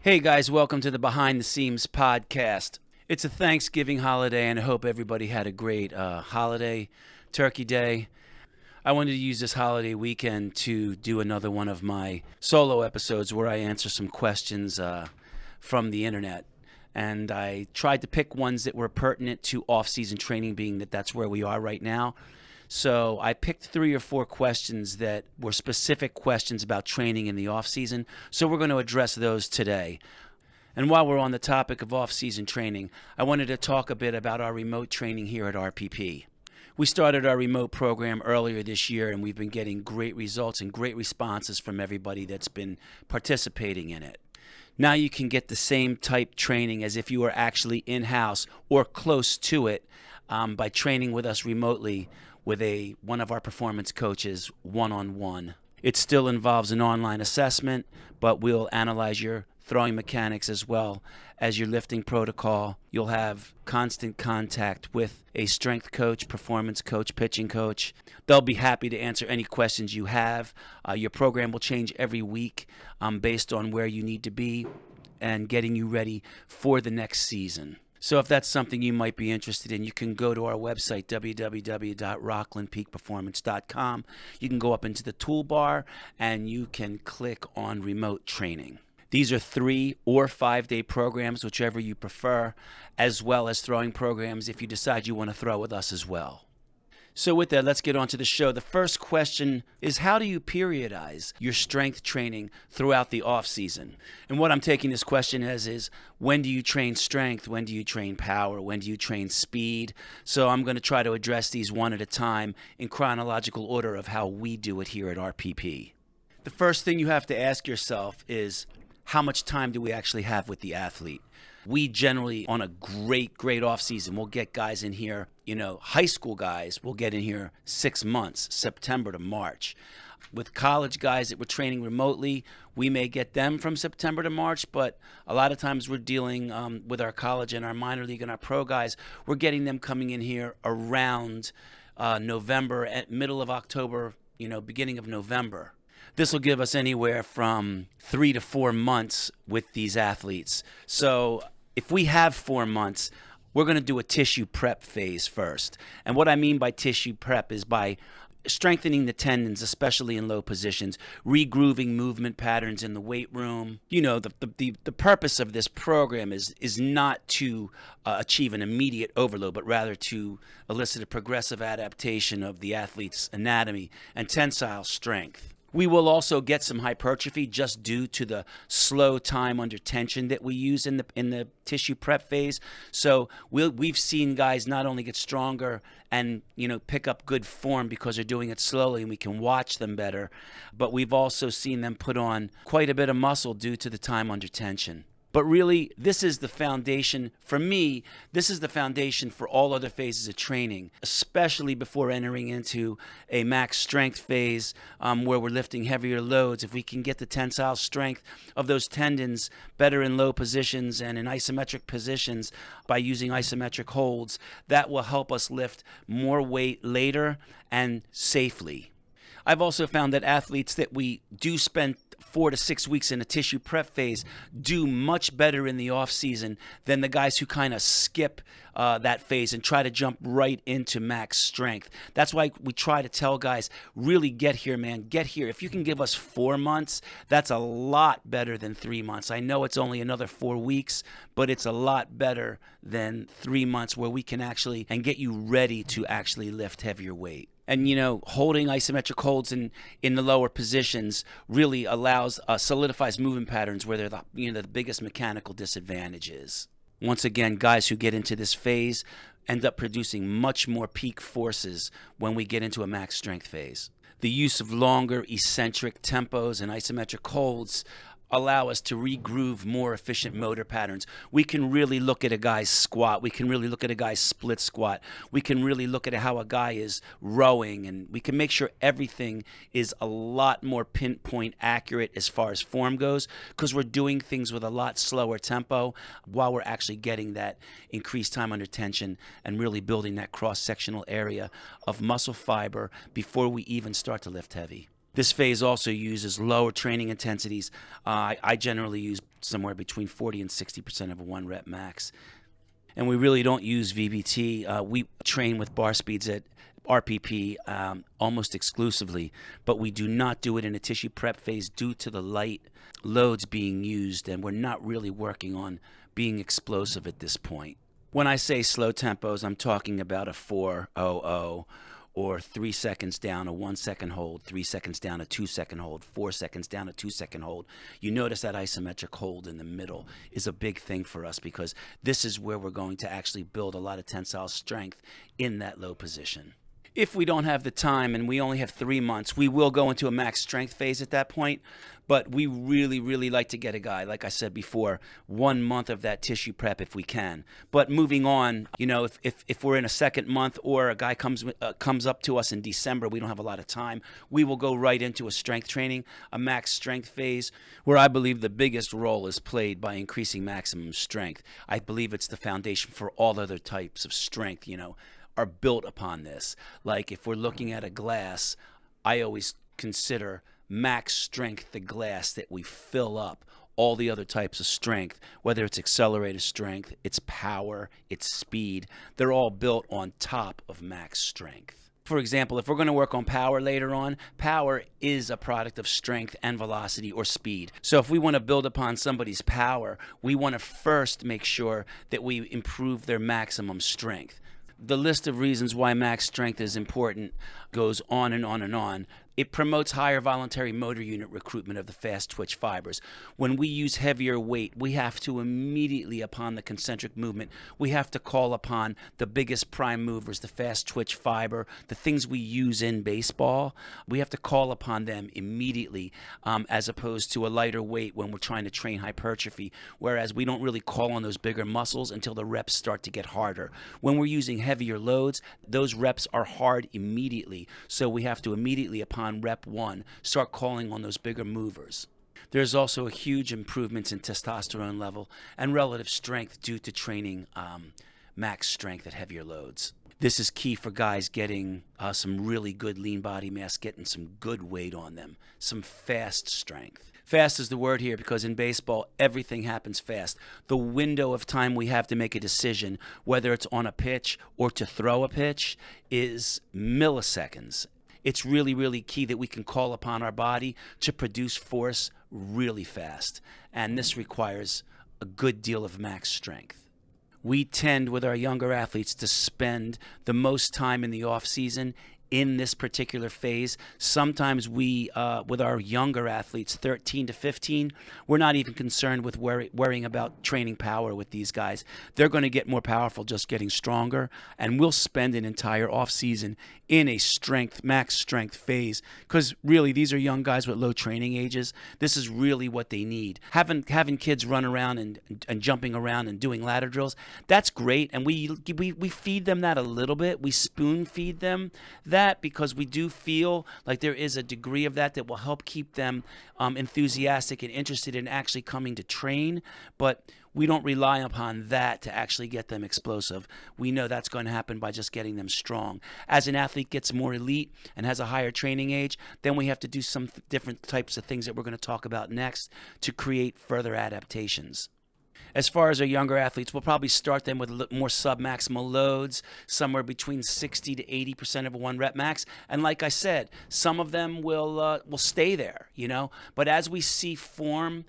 Hey guys, welcome to the Behind the Seams podcast. It's a Thanksgiving holiday, and I hope everybody had a great holiday, Turkey Day. I wanted to use this holiday weekend to do another one of my solo episodes where I answer some questions from the internet. And I tried to pick ones that were pertinent to off-season training, being that that's where we are right now. So I picked 3 or 4 questions that were specific questions about training in the off-season. So we're going to address those today. And while we're on the topic of off-season training, I wanted to talk a bit about our remote training here at RPP. We started our remote program earlier this year, and we've been getting great results and great responses from everybody that's been participating in it. Now you can get the same type training as if you were actually in-house or close to it by training with us remotely with one of our performance coaches one-on-one. It still involves an online assessment, but we'll analyze your throwing mechanics as well as your lifting protocol. You'll have constant contact with a strength coach, performance coach, pitching coach. They'll be happy to answer any questions you have. Your program will change every week based on where you need to be and getting you ready for the next season. So if that's something you might be interested in, you can go to our website, www.rocklandpeakperformance.com. You can go up into the toolbar and you can click on remote training. These are 3 or 5-day programs, whichever you prefer, as well as throwing programs if you decide you want to throw with us as well. So with that, let's get on to the show. The first question is, how do you periodize your strength training throughout the off season? And what I'm taking this question as is, when do you train strength? When do you train power? When do you train speed? So I'm going to try to address these one at a time in chronological order of how we do it here at RPP. The first thing you have to ask yourself is, how much time do we actually have with the athlete? We generally, on a great off season, we'll get guys in here, high school guys will get in here 6 months, September to March. With college guys that we're training remotely, we may get them from September to March, but a lot of times we're dealing with our college and our minor league and our pro guys. We're getting them coming in here around November, at middle of October, beginning of November. This will give us anywhere from 3 to 4 months with these athletes. So if we have 4 months, we're going to do a tissue prep phase first. And what I mean by tissue prep is by strengthening the tendons, especially in low positions, regrooving movement patterns in the weight room. The purpose of this program is not to achieve an immediate overload, but rather to elicit a progressive adaptation of the athlete's anatomy and tensile strength. We will also get some hypertrophy just due to the slow time under tension that we use in the tissue prep phase. So we've seen guys not only get stronger and pick up good form because they're doing it slowly and we can watch them better, but we've also seen them put on quite a bit of muscle due to the time under tension. But really, this is the foundation, for me, this is the foundation for all other phases of training, especially before entering into a max strength phase where we're lifting heavier loads. If we can get the tensile strength of those tendons better in low positions and in isometric positions by using isometric holds, that will help us lift more weight later and safely. I've also found that athletes that we do spend 4 to 6 weeks in a tissue prep phase do much better in the off season than the guys who kind of skip that phase and try to jump right into max strength. That's why we try to tell guys, really get here, man, get here. If you can give us 4 months, that's a lot better than 3 months. I know it's only another 4 weeks, but it's a lot better than 3 months where we can actually and get you ready to actually lift heavier weight. And, holding isometric holds in the lower positions really solidifies movement patterns where they're the biggest mechanical disadvantages. Once again, guys who get into this phase end up producing much more peak forces when we get into a max strength phase. The use of longer eccentric tempos and isometric holds allow us to regroove more efficient motor patterns. We can really look at a guy's squat. We can really look at a guy's split squat. We can really look at how a guy is rowing, and we can make sure everything is a lot more pinpoint accurate as far as form goes, because we're doing things with a lot slower tempo while we're actually getting that increased time under tension and really building that cross-sectional area of muscle fiber before we even start to lift heavy. This phase also uses lower training intensities. I generally use somewhere between 40 and 60% of a 1 rep max. And we really don't use VBT. We train with bar speeds at RPP almost exclusively, but we do not do it in a tissue prep phase due to the light loads being used, and we're not really working on being explosive at this point. When I say slow tempos, I'm talking about a 4-0-0 or 3 seconds down, a 1 second hold, 3 seconds down, a 2 second hold, 4 seconds down, a 2 second hold. You notice that isometric hold in the middle is a big thing for us because this is where we're going to actually build a lot of tensile strength in that low position. If we don't have the time and we only have 3 months, we will go into a max strength phase at that point. But we really, really like to get a guy, like I said before, 1 month of that tissue prep if we can. But moving on, if we're in a second month or a guy comes up to us in December, we don't have a lot of time, we will go right into a strength training, a max strength phase, where I believe the biggest role is played by increasing maximum strength. I believe it's the foundation for all other types of strength, are built upon this. Like if we're looking at a glass, I always consider max strength the glass that we fill up all the other types of strength, whether it's accelerated strength, it's power, it's speed. They're all built on top of max strength. For example, if we're going to work on power later on, power is a product of strength and velocity or speed. So if we want to build upon somebody's power, we want to first make sure that we improve their maximum strength. The list of reasons why max strength is important goes on and on and on. It promotes higher voluntary motor unit recruitment of the fast twitch fibers. When we use heavier weight, we have to immediately, upon the concentric movement, we have to call upon the biggest prime movers, the fast twitch fiber, the things we use in baseball. We have to call upon them immediately as opposed to a lighter weight when we're trying to train hypertrophy, whereas we don't really call on those bigger muscles until the reps start to get harder. When we're using heavier loads, those reps are hard immediately, so we have to immediately, upon rep 1, start calling on those bigger movers. There's also a huge improvements in testosterone level and relative strength due to training max strength at heavier loads. This is key for guys getting some really good lean body mass, getting some good weight on them, some fast strength. Fast is the word here because in baseball, everything happens fast. The window of time we have to make a decision, whether it's on a pitch or to throw a pitch, is milliseconds. It's really, really key that we can call upon our body to produce force really fast. And this requires a good deal of max strength. We tend, with our younger athletes, to spend the most time in the off season in this particular phase. Sometimes we, with our younger athletes, 13 to 15, we're not even concerned with worrying about training power with these guys. They're going to get more powerful just getting stronger, and we'll spend an entire off season in a max strength phase because really these are young guys with low training ages. This is really what they need. Having kids run around and jumping around and doing ladder drills, that's great, and we feed them that a little bit. We spoon feed them that because we do feel like there is a degree of that will help keep them enthusiastic and interested in actually coming to train, but we don't rely upon that to actually get them explosive. We know that's going to happen by just getting them strong. As an athlete gets more elite and has a higher training age, then we have to do some different types of things that we're going to talk about next to create further adaptations. As far as our younger athletes, we'll probably start them with more submaximal loads, somewhere between 60 to 80% of a 1 rep max. And like I said, some of them will stay there, But as we see form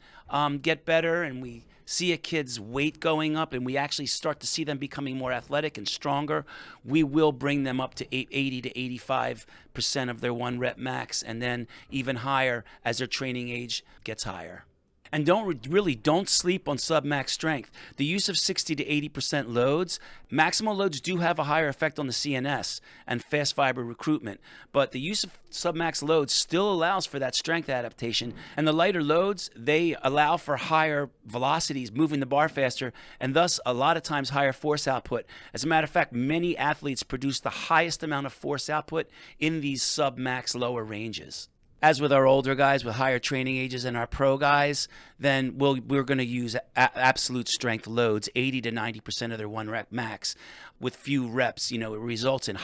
get better and we see a kid's weight going up and we actually start to see them becoming more athletic and stronger, we will bring them up to 80 to 85% of their 1 rep max and then even higher as their training age gets higher. And don't sleep on submax strength. The use of 60 to 80% loads, maximal loads do have a higher effect on the CNS and fast fiber recruitment, but the use of submax loads still allows for that strength adaptation. And the lighter loads, they allow for higher velocities, moving the bar faster, and thus a lot of times higher force output. As a matter of fact, many athletes produce the highest amount of force output in these submax lower ranges. As with our older guys with higher training ages and our pro guys, then we're going to use absolute strength loads, 80 to 90% of their 1 rep max. With few reps, it results in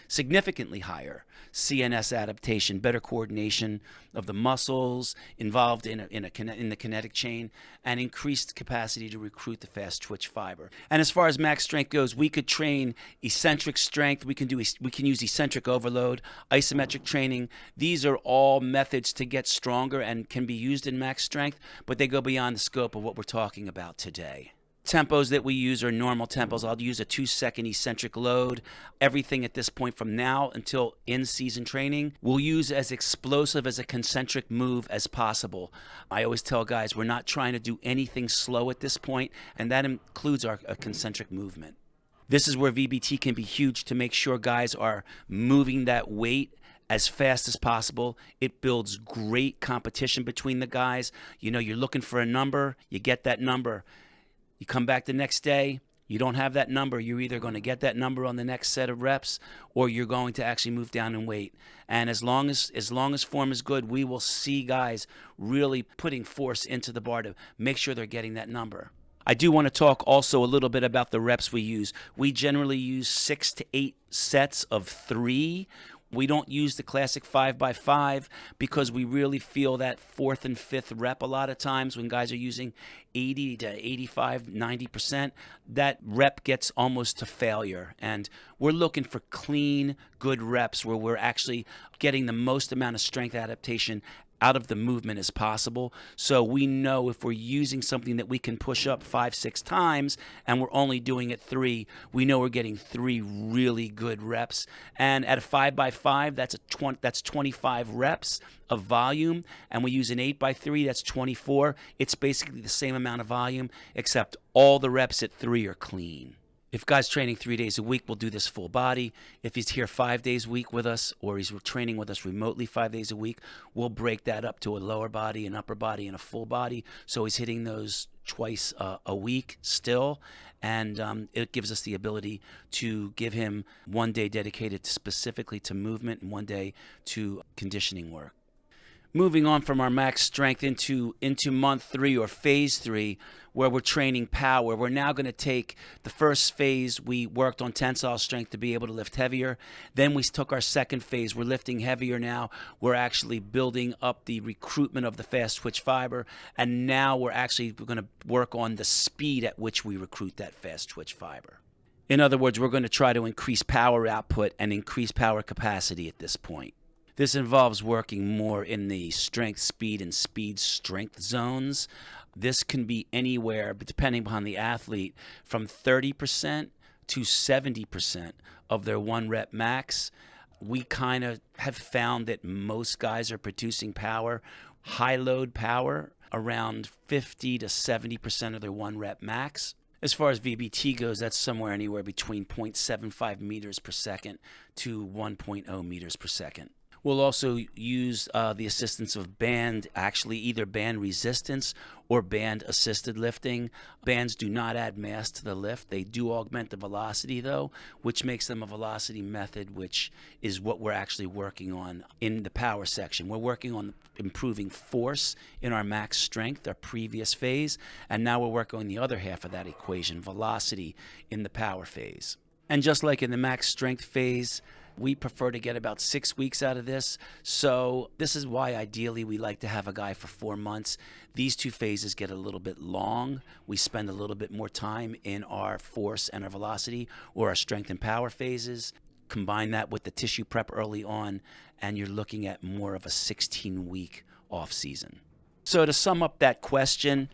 significantly higher CNS adaptation, better coordination of the muscles involved in the kinetic chain, and increased capacity to recruit the fast twitch fiber. And as far as max strength goes, we could train eccentric strength. We can use eccentric overload, isometric training. These are all methods to get stronger and can be used in max strength, but they go beyond the scope of what we're talking about today. Tempos that we use are normal tempos. I'll use a 2-second eccentric load. Everything at this point from now until in-season training, we'll use as explosive as a concentric move as possible. I always tell guys we're not trying to do anything slow at this point, and that includes a concentric movement. This is where VBT can be huge to make sure guys are moving that weight as fast as possible. It builds great competition between the guys. You're looking for a number, you get that number. You come back the next day, you don't have that number. You're either going to get that number on the next set of reps, or you're going to actually move down in weight. And as long as form is good, we will see guys really putting force into the bar to make sure they're getting that number. I do want to talk also a little bit about the reps we use. We generally use 6 to 8 sets of 3. We don't use the classic 5x5 because we really feel that 4th and 5th rep a lot of times when guys are using 80 to 85, 90%, that rep gets almost to failure. And we're looking for clean, good reps where we're actually getting the most amount of strength adaptation out of the movement as possible. So we know if we're using something that we can push up 5-6 times and we're only doing it 3, we know we're getting 3 really good reps. And at a 5x5, that's 25 reps of volume, and we use an 8x3, that's 24. It's basically the same amount of volume, except all the reps at 3 are clean. If guy's training 3 days a week, we'll do this full body. If he's here 5 days a week with us, or he's training with us remotely 5 days a week, we'll break that up to a lower body, an upper body, and a full body. So he's hitting those twice a week still. And it gives us the ability to give him 1 day dedicated specifically to movement and 1 day to conditioning work. Moving on from our max strength into month 3 or phase 3, where we're training power. We're now going to take the first phase. We worked on tensile strength to be able to lift heavier. Then we took our second phase. We're lifting heavier now. We're actually building up the recruitment of the fast twitch fiber. And now we're going to work on the speed at which we recruit that fast twitch fiber. In other words, we're going to try to increase power output and increase power capacity at this point. This involves working more in the strength, speed, and speed strength zones. This can be anywhere, but depending upon the athlete, from 30% to 70% of their 1 rep max. We kind of have found that most guys are producing power, high load power, around 50 to 70% of their 1 rep max. As far as VBT goes, that's somewhere anywhere between 0.75 meters per second to 1.0 meters per second. We'll also use the assistance of either band resistance or band assisted lifting. Bands do not add mass to the lift. They do augment the velocity though, which makes them a velocity method, which is what we're actually working on in the power section. We're working on improving force in our max strength, our previous phase, and now we're working on the other half of that equation, velocity in the power phase. And just like in the max strength phase, we prefer to get about 6 weeks out of this. So this is why ideally we like to have a guy for 4 months. These 2 phases get a little bit long. We spend a little bit more time in our force and our velocity or our strength and power phases. Combine that with the tissue prep early on, and you're looking at more of a 16-week off season. So to sum up that question,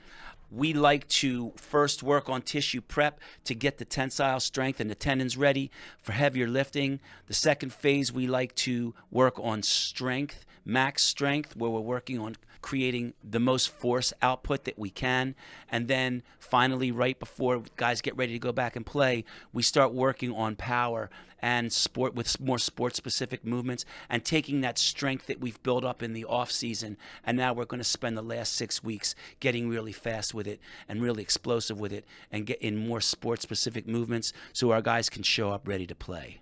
we like to first work on tissue prep to get the tensile strength and the tendons ready for heavier lifting. The second phase, we like to work on strength, max strength, where we're working on creating the most force output that we can. And then finally, right before guys get ready to go back and play, we start working on power and sport with more sport-specific movements and taking that strength that we've built up in the off-season. And now we're going to spend the last 6 weeks getting really fast with it and really explosive with it and get in more sport-specific movements so our guys can show up ready to play.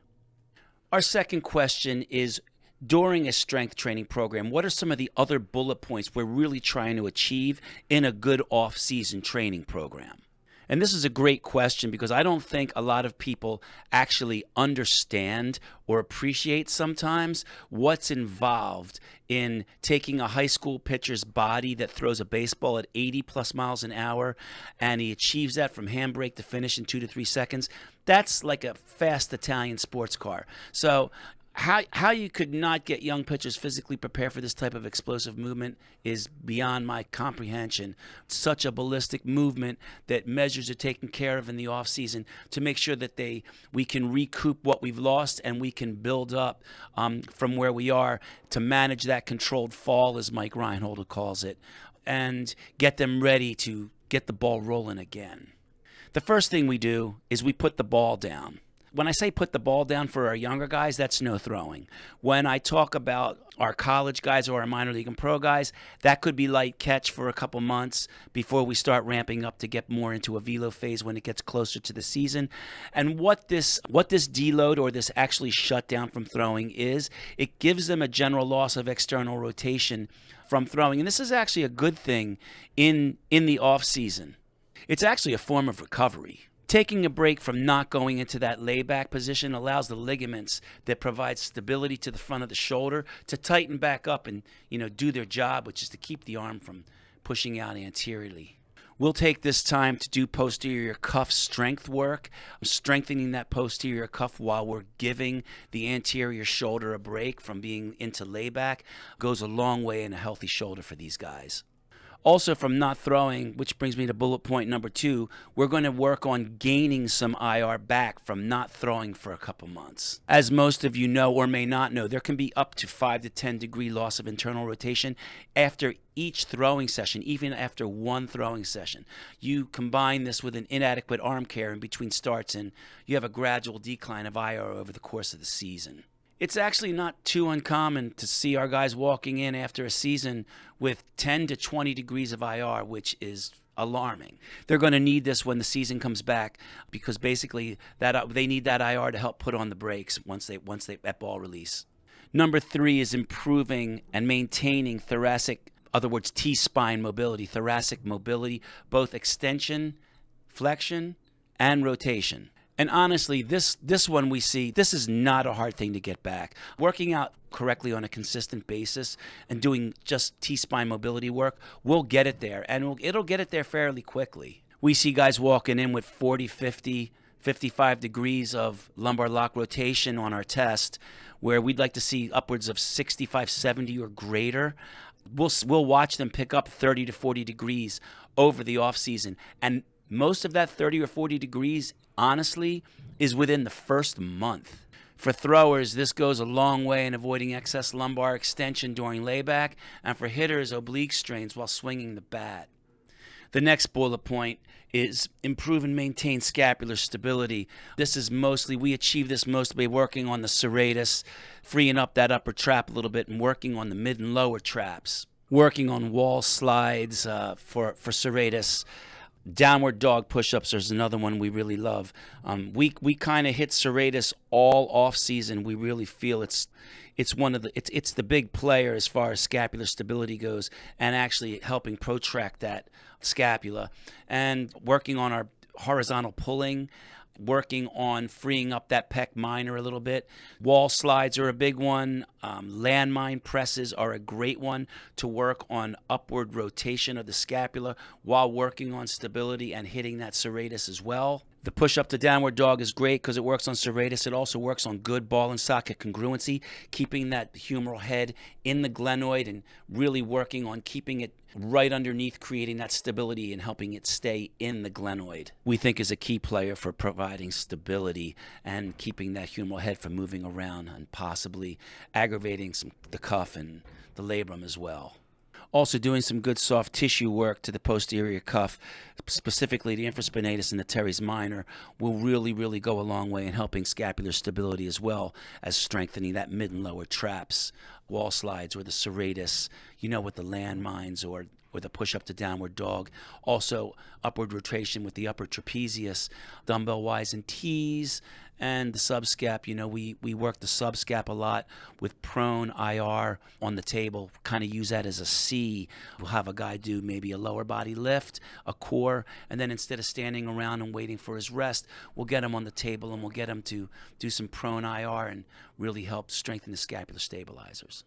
Our second question is, During a strength training program, what are some of the other bullet points we're really trying to achieve in a good off-season training program? And this is a great question because I don't think a lot of people actually understand or appreciate sometimes what's involved in taking a high school pitcher's body that throws a baseball at 80 plus miles an hour and he achieves that from handbrake to finish in 2 to 3 seconds. That's like a fast Italian sports car. So how you could not get young pitchers physically prepared for this type of explosive movement is beyond my comprehension. Such a ballistic movement that measures are taken care of in the offseason to make sure that we can recoup what we've lost and we can build up from where we are to manage that controlled fall, as Mike Reinhold calls it, and get them ready to get the ball rolling again. The first thing we do is we put the ball down. When I say put the ball down for our younger guys, that's no throwing. When I talk about our college guys or our minor league and pro guys, that could be light catch for a couple months before we start ramping up to get more into a velo phase when it gets closer to the season. And what this deload or this actually shutdown from throwing is, it gives them a general loss of external rotation from throwing. And this is actually a good thing in the off season. It's actually a form of recovery. Taking a break from not going into that layback position allows the ligaments that provide stability to the front of the shoulder to tighten back up and, do their job, which is to keep the arm from pushing out anteriorly. We'll take this time to do posterior cuff strength work, strengthening that posterior cuff while we're giving the anterior shoulder a break from being into layback. Goes a long way in a healthy shoulder for these guys. Also, from not throwing, which brings me to bullet point number 2, we're going to work on gaining some IR back from not throwing for a couple months. As most of you know or may not know, there can be up to 5 to 10 degree loss of internal rotation after each throwing session, even after one throwing session. You combine this with an inadequate arm care in between starts, and you have a gradual decline of IR over the course of the season. It's actually not too uncommon to see our guys walking in after a season with 10 to 20 degrees of IR, which is alarming. They're going to need this when the season comes back because basically they need that IR to help put on the brakes once they at ball release. Number 3 is improving and maintaining thoracic, other words, T-spine mobility, thoracic mobility, both extension, flexion, and rotation. And honestly, this one we see, this is not a hard thing to get back. Working out correctly on a consistent basis and doing just T-spine mobility work, we'll get it there, and it'll get it there fairly quickly. We see guys walking in with 40, 50, 55 degrees of lumbar lock rotation on our test, where we'd like to see upwards of 65, 70 or greater. We'll watch them pick up 30 to 40 degrees over the off season, and most of that 30 or 40 degrees, honestly, is within the first month. For throwers, this goes a long way in avoiding excess lumbar extension during layback, and for hitters, oblique strains while swinging the bat. The next bullet point is improve and maintain scapular stability. We achieve this mostly by working on the serratus, freeing up that upper trap a little bit, and working on the mid and lower traps. Working on wall slides for serratus. Downward dog push-ups is another one we really love. We kind of hit serratus all off season. We really feel it's the big player as far as scapular stability goes, and actually helping protract that scapula. And working on our horizontal pulling, working on freeing up that pec minor a little bit. Wall slides are a big one. Landmine presses are a great one to work on upward rotation of the scapula while working on stability and hitting that serratus as well. The push-up to downward dog is great because it works on serratus. It also works on good ball and socket congruency, keeping that humeral head in the glenoid and really working on keeping it right underneath, creating that stability and helping it stay in the glenoid. We think is a key player for providing stability and keeping that humeral head from moving around and possibly aggravating the cuff and the labrum as well. Also doing some good soft tissue work to the posterior cuff, specifically the infraspinatus and the teres minor, will really, really go a long way in helping scapular stability as well as strengthening that mid and lower traps, wall slides or the serratus, with the landmines or or the push-up to downward dog. Also, upward rotation with the upper trapezius, dumbbell-wise in T's, and the subscap. We work the subscap a lot with prone IR on the table, kind of use that as a C. We'll have a guy do maybe a lower body lift, a core, and then instead of standing around and waiting for his rest, we'll get him on the table and we'll get him to do some prone IR and really help strengthen the scapular stabilizers.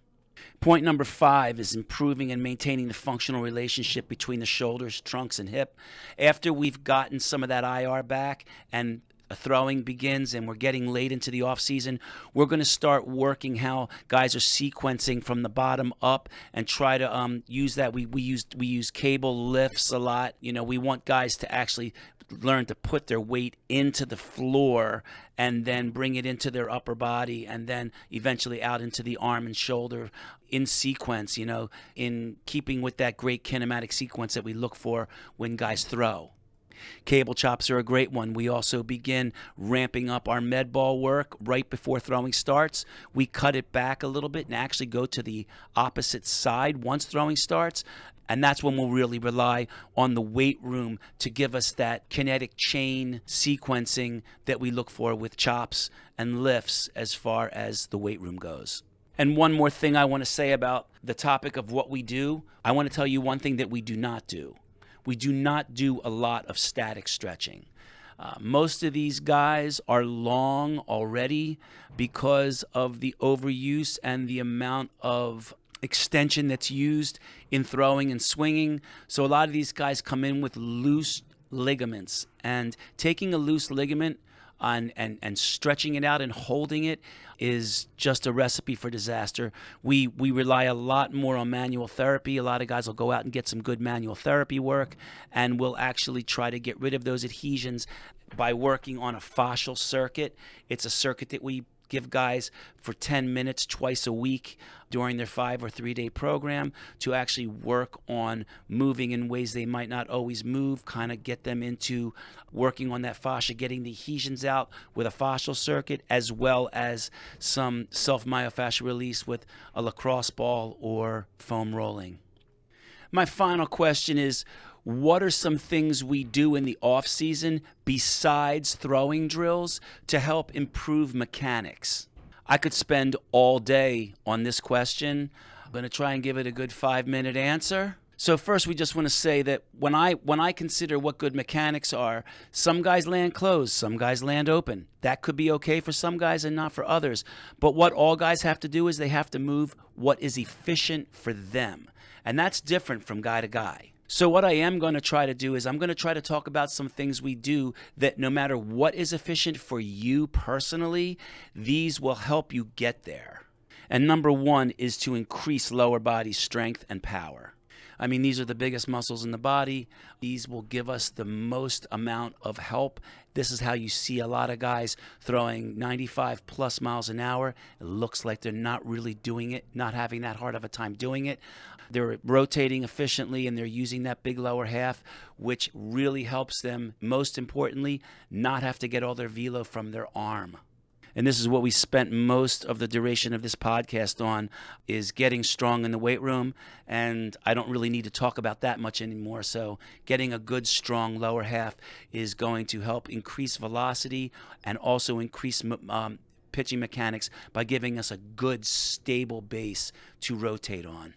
Point number 5 is improving and maintaining the functional relationship between the shoulders, trunks, and hip. After we've gotten some of that IR back and throwing begins and we're getting late into the off season, we're going to start working how guys are sequencing from the bottom up and try to use that. We use cable lifts a lot. We want guys to actually learn to put their weight into the floor and then bring it into their upper body and then eventually out into the arm and shoulder in sequence, in keeping with that great kinematic sequence that we look for when guys throw. Cable chops are a great one. We also begin ramping up our med ball work right before throwing starts. We cut it back a little bit and actually go to the opposite side once throwing starts. And that's when we'll really rely on the weight room to give us that kinetic chain sequencing that we look for with chops and lifts as far as the weight room goes. And one more thing I want to say about the topic of what we do. I want to tell you one thing that we do not do. We do not do a lot of static stretching. Most of these guys are long already because of the overuse and the amount of extension that's used in throwing and swinging. So a lot of these guys come in with loose ligaments, and taking a loose ligament and stretching it out and holding it is just a recipe for disaster. We rely a lot more on manual therapy. A lot of guys will go out and get some good manual therapy work, and we'll actually try to get rid of those adhesions by working on a fascial circuit. It's a circuit that we give guys for 10 minutes twice a week during their 5 or 3 day program to actually work on moving in ways they might not always move, kind of get them into working on that fascia, getting the adhesions out with a fascial circuit, as well as some self-myofascial release with a lacrosse ball or foam rolling. My final question is, what are some things we do in the off season besides throwing drills to help improve mechanics? I could spend all day on this question. I'm going to try and give it a good 5-minute answer. So first, we just want to say that when I consider what good mechanics are, some guys land closed, some guys land open. That could be okay for some guys and not for others. But what all guys have to do is they have to move what is efficient for them. And that's different from guy to guy. So what I am going to try to do is I'm going to try to talk about some things we do that no matter what is efficient for you personally, these will help you get there. And number 1 is to increase lower body strength and power. I mean, these are the biggest muscles in the body. These will give us the most amount of help. This is how you see a lot of guys throwing 95 plus miles an hour. It looks like they're not really doing it, not having that hard of a time doing it. They're rotating efficiently and they're using that big lower half, which really helps them, most importantly, not have to get all their velo from their arm. And this is what we spent most of the duration of this podcast on, is getting strong in the weight room. And I don't really need to talk about that much anymore. So getting a good, strong lower half is going to help increase velocity and also increase pitching mechanics by giving us a good, stable base to rotate on.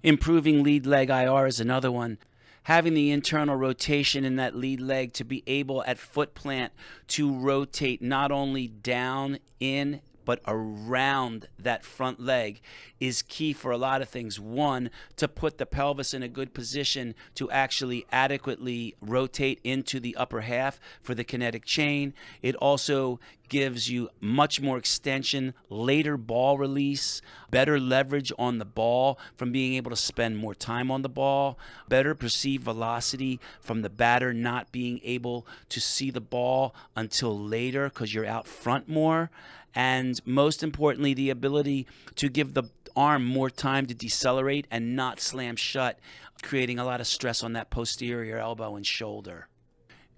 Improving lead leg IR is another one. Having the internal rotation in that lead leg to be able at foot plant to rotate not only down, in, but around that front leg is key for a lot of things. One, to put the pelvis in a good position to actually adequately rotate into the upper half for the kinetic chain. It also gives you much more extension, later ball release, better leverage on the ball from being able to spend more time on the ball, better perceived velocity from the batter not being able to see the ball until later because you're out front more. And most importantly, the ability to give the arm more time to decelerate and not slam shut, creating a lot of stress on that posterior elbow and shoulder.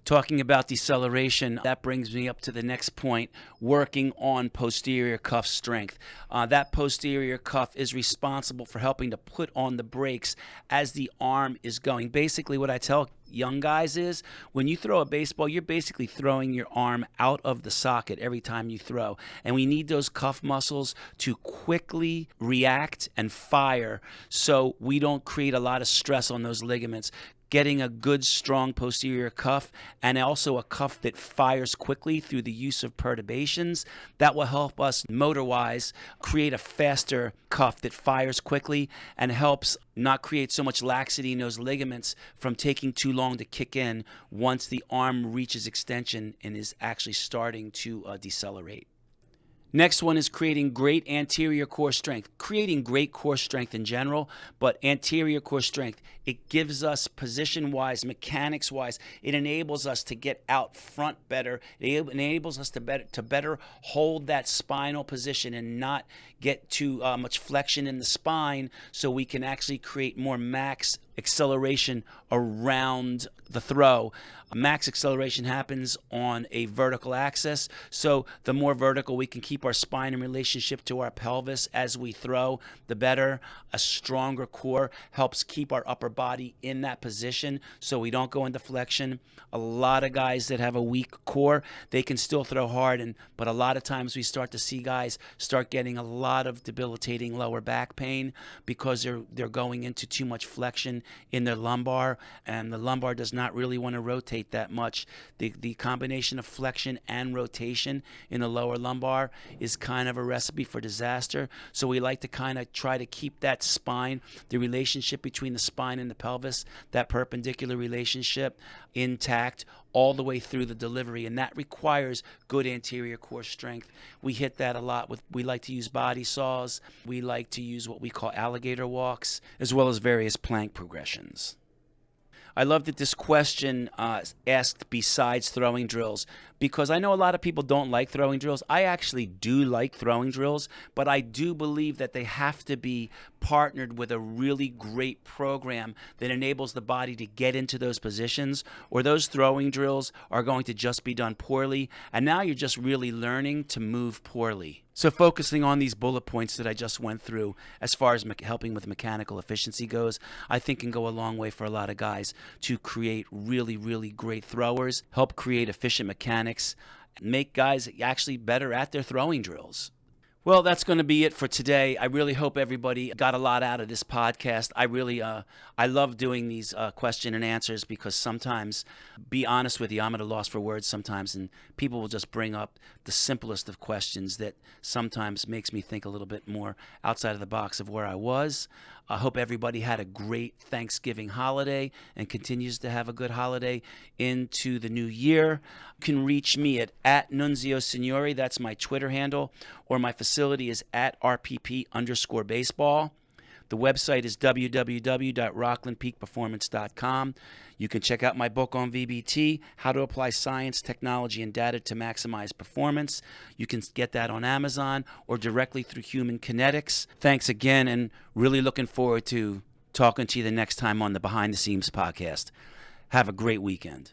Talking about deceleration, that brings me up to the next point, working on posterior cuff strength. That posterior cuff is responsible for helping to put on the brakes as the arm is going. Basically, what I tell young guys is when you throw a baseball, you're basically throwing your arm out of the socket every time you throw. And we need those cuff muscles to quickly react and fire so we don't create a lot of stress on those ligaments. Getting a good, strong posterior cuff and also a cuff that fires quickly through the use of perturbations, that will help us motor-wise create a faster cuff that fires quickly and helps not create so much laxity in those ligaments from taking too long to kick in once the arm reaches extension and is actually starting to decelerate. Next one is creating great anterior core strength. Creating great core strength in general, but anterior core strength, it gives us position-wise, mechanics-wise, it enables us to get out front better. It enables us to better hold that spinal position and not get too much flexion in the spine so we can actually create more max acceleration around the throw. Max acceleration happens on a vertical axis, so the more vertical we can keep our spine in relationship to our pelvis as we throw, the better. A stronger core helps keep our upper body in that position so we don't go into flexion. A lot of guys that have a weak core, they can still throw hard, but a lot of times we start to see guys start getting a lot of debilitating lower back pain because they're going into too much flexion in their lumbar, and the lumbar does not really want to rotate that much. The combination of flexion and rotation in the lower lumbar is kind of a recipe for disaster. So we like to kind of try to keep that spine, the relationship between the spine and the pelvis, that perpendicular relationship intact all the way through the delivery, and that requires good anterior core strength. We hit that a lot we like to use body saws. We like to use what we call alligator walks, as well as various plank progressions. I love that this question asked besides throwing drills, because I know a lot of people don't like throwing drills. I actually do like throwing drills, but I do believe that they have to be partnered with a really great program that enables the body to get into those positions, or those throwing drills are going to just be done poorly, and now you're just really learning to move poorly. So focusing on these bullet points that I just went through as far as helping with mechanical efficiency goes, I think can go a long way for a lot of guys to create really, really great throwers, help create efficient mechanics, make guys actually better at their throwing drills. Well, that's going to be it for today. I really hope everybody got a lot out of this podcast. I love doing these question and answers because sometimes, be honest with you, I'm at a loss for words sometimes, and people will just bring up the simplest of questions that sometimes makes me think a little bit more outside of the box of where I was. I hope everybody had a great Thanksgiving holiday and continues to have a good holiday into the new year. You can reach me at Nunzio Signore. That's my Twitter handle, or my facility is at RPP_baseball. The website is www.rocklandpeakperformance.com. You can check out my book on VBT, How to Apply Science, Technology, and Data to Maximize Performance. You can get that on Amazon or directly through Human Kinetics. Thanks again, and really looking forward to talking to you the next time on the Behind the Scenes podcast. Have a great weekend.